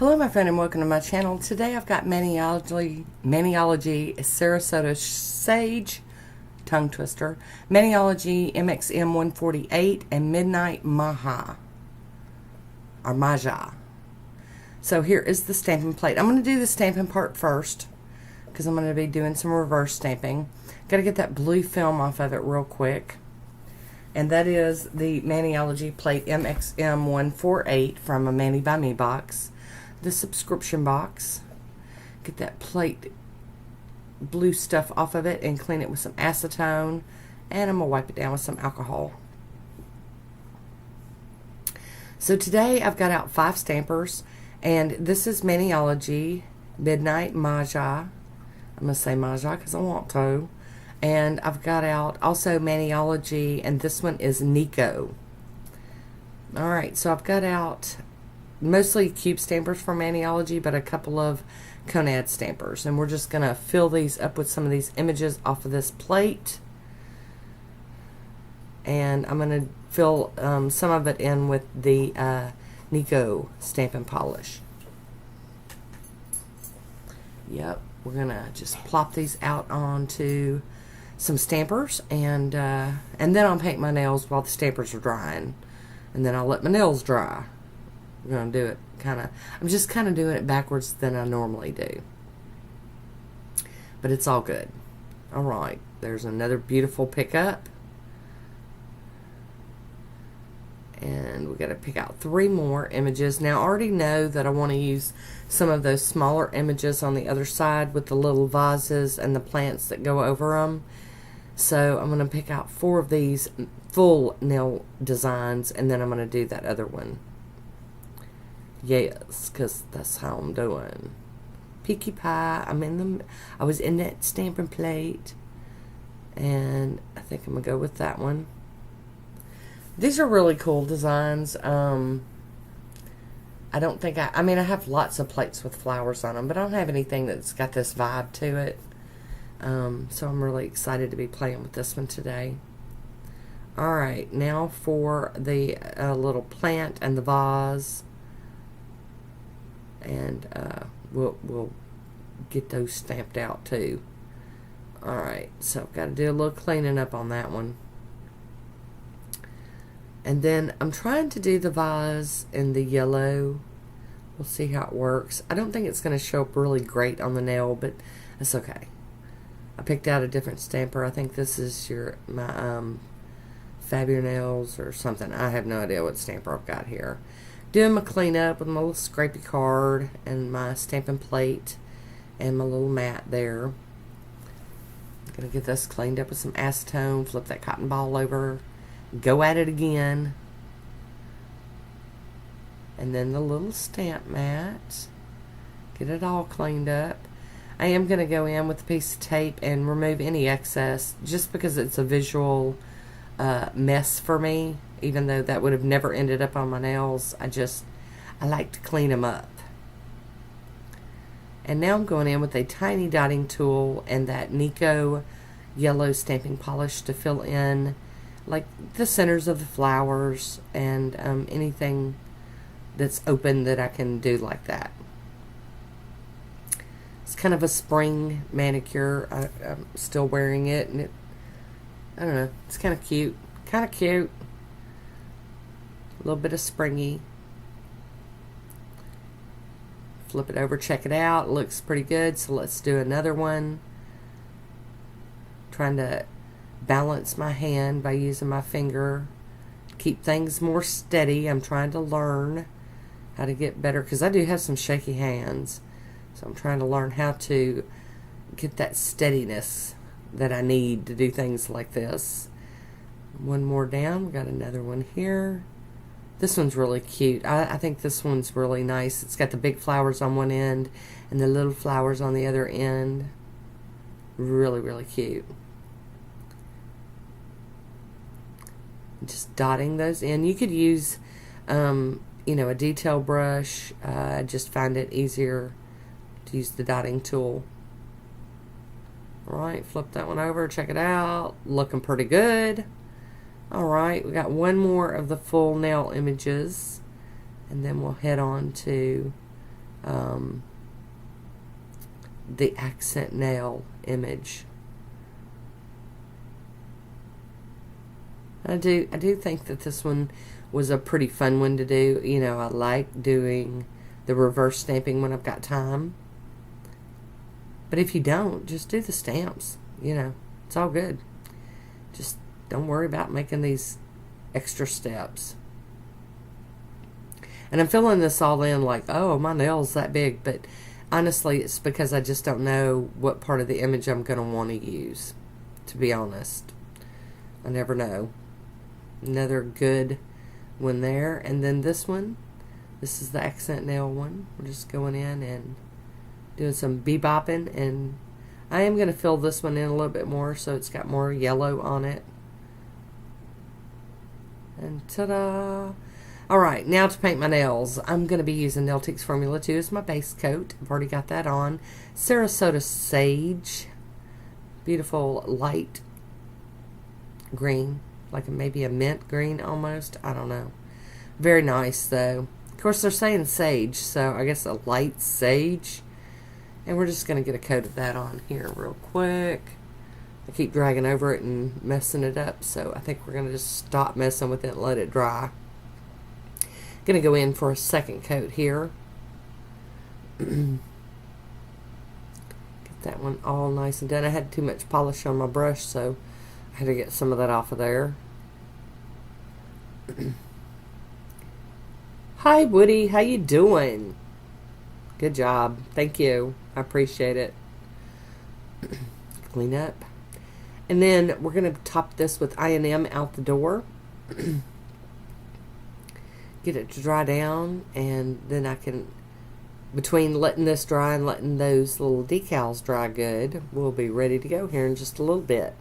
Hello my friend and welcome to my channel. Today I've got Maniology Saaristo Sage Tongue Twister, Maniology MXM 148, and Midnight Maija, or Maija. So here is the stamping plate. I'm going to do the stamping part first because I'm going to be doing some reverse stamping. Got to get that blue film off of it real quick. And that is the Maniology plate MXM 148 from a Mani by Me box. The subscription box. Get that plate blue stuff off of it and clean it with some acetone, and I'm going to wipe it down with some alcohol. So today I've got out 5 stampers, and this is Maniology Midnight Maija. I'm going to say Maija because I want to. And I've got out also Maniology, and this one is Nikon. Alright, so I've got out mostly cube stampers for Maniology, but a couple of Conad stampers. And we're just going to fill these up with some of these images off of this plate. And I'm going to fill some of it in with the Nikon stamp and polish. Yep, we're going to just plop these out onto some stampers, and then I'll paint my nails while the stampers are drying. And then I'll let my nails dry. I'm going to do it I'm just kind of doing it backwards than I normally do. But it's all good. Alright, there's another beautiful pickup. And we got to pick out 3 more images. Now I already know that I want to use some of those smaller images on the other side with the little vases and the plants that go over them. So I'm going to pick out 4 of these full nail designs, and then I'm going to do that other one. Yes, because that's how I'm doing. Peaky Pie. I was in that stamping plate, and I think I'm going to go with that one. These are really cool designs. I don't think I have lots of plates with flowers on them, but I don't have anything that's got this vibe to it. So I'm really excited to be playing with this one today. Alright, now for the little plant and the vase. And we'll get those stamped out too. Alright, so I've got to do a little cleaning up on that one. And then I'm trying to do the vase in the yellow. We'll see how it works. I don't think it's going to show up really great on the nail, but that's okay. I picked out a different stamper. I think this is my Fabio Nails or something. I have no idea what stamper I've got here. Doing my cleanup with my little scrapey card and my stamping plate and my little mat there. I'm going to get this cleaned up with some acetone, flip that cotton ball over, go at it again. And then the little stamp mat. Get it all cleaned up. I am going to go in with a piece of tape and remove any excess just because it's a visual mess for me, even though that would have never ended up on my nails. I like to clean them up. And now I'm going in with a tiny dotting tool and that Nikon yellow stamping polish to fill in like the centers of the flowers and anything that's open that I can do like that. It's kind of a spring manicure. I'm still wearing it, and I don't know, it's kind of cute. Kind of cute. A little bit of springy. Flip it over, check it out. It looks pretty good, so let's do another one. Trying to balance my hand by using my finger. Keep things more steady. I'm trying to learn how to get better, because I do have some shaky hands. So I'm trying to learn how to get that steadiness that I need to do things like this. One more down. We got another one here. This one's really cute. I think this one's really nice. It's got the big flowers on one end and the little flowers on the other end. Really, really cute. Just dotting those in. You could use, a detail brush. I just find it easier to use the dotting tool. Alright, flip that one over, check it out. Looking pretty good. Alright, we got one more of the full nail images, and then we'll head on to the accent nail image. I do think that this one was a pretty fun one to do. You know, I like doing the reverse stamping when I've got time. But if you don't, just do the stamps. You know, it's all good. Just don't worry about making these extra steps. And I'm filling this all in like, oh, my nail's that big. But honestly, it's because I just don't know what part of the image I'm going to want to use, to be honest. I never know. Another good one there. And then this one, this is the accent nail one. We're just going in and doing some bebopping. And I am going to fill this one in a little bit more so it's got more yellow on it. And ta-da! Alright, now to paint my nails. I'm going to be using Nailtique's Formula 2 as my base coat. I've already got that on. Saaristo Sage. Beautiful light green. Like maybe a mint green almost. I don't know. Very nice though. Of course they're saying sage, so I guess a light sage. And we're just going to get a coat of that on here real quick. I keep dragging over it and messing it up, so I think we're going to just stop messing with it and let it dry. Going to go in for a second coat here. Get that one all nice and done. I had too much polish on my brush, so I had to get some of that off of there. Hi Woody, how you doing? Good job. Thank you. I appreciate it. Clean up. And then we're going to top this with I&M out the door. Get it to dry down, and then I can, between letting this dry and letting those little decals dry good, we'll be ready to go here in just a little bit.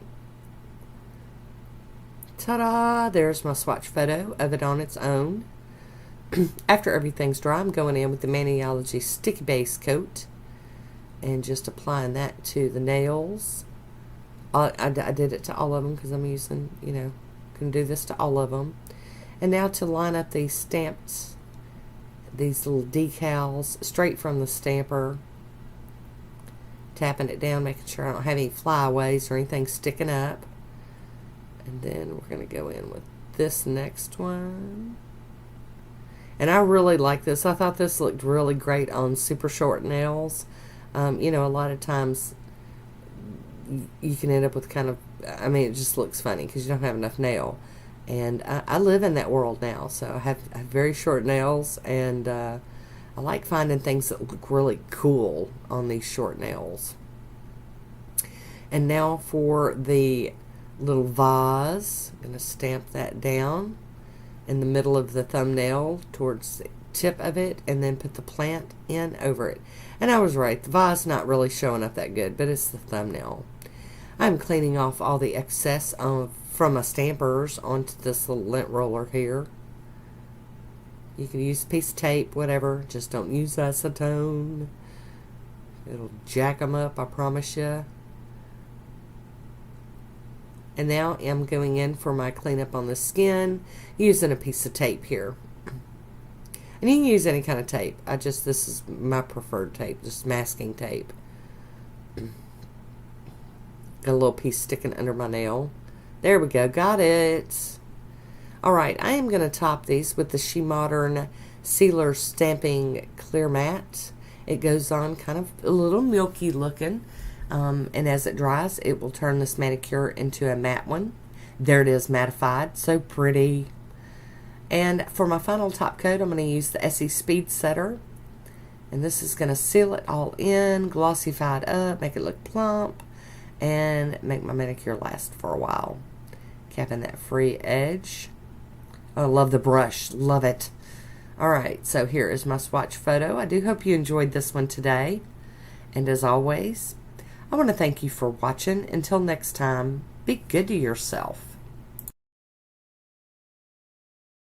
Ta-da! There's my swatch photo of it on its own. After everything's dry, I'm going in with the Maniology Sticky Base Coat and just applying that to the nails. I did it to all of them because I'm using, you know, can do this to all of them. And now to line up these stamps, these little decals straight from the stamper. Tapping it down, making sure I don't have any flyaways or anything sticking up. And then we're going to go in with this next one. And I really like this. I thought this looked really great on super short nails. You know, a lot of times you can end up with kind of, I mean, it just looks funny because you don't have enough nail. And I live in that world now, so I have very short nails, and I like finding things that look really cool on these short nails. And now for the little vase, I'm going to stamp that down in the middle of the thumbnail towards the tip of it, and then put the plant in over it. And I was right, the vase not really showing up that good, but it's the thumbnail. I'm cleaning off all the excess from my stampers onto this little lint roller here. You can use a piece of tape, whatever, just don't use acetone. It'll jack them up, I promise you. And now I'm going in for my cleanup on the skin using a piece of tape here. And you can use any kind of tape. This is my preferred tape, just masking tape. Got a little piece sticking under my nail. There we go, got it. Alright, I am going to top these with the SheModern Sealer Stamping Clear Matte. It goes on kind of a little milky looking. And as it dries, it will turn this manicure into a matte one. There it is, mattified. So pretty. And for my final top coat, I'm going to use the Essie Speed Setter. And this is going to seal it all in, glossify it up, make it look plump, and make my manicure last for a while. Capping that free edge. Oh, I love the brush. Love it. Alright, so here is my swatch photo. I do hope you enjoyed this one today. And as always, I want to thank you for watching. Until next time, be good to yourself.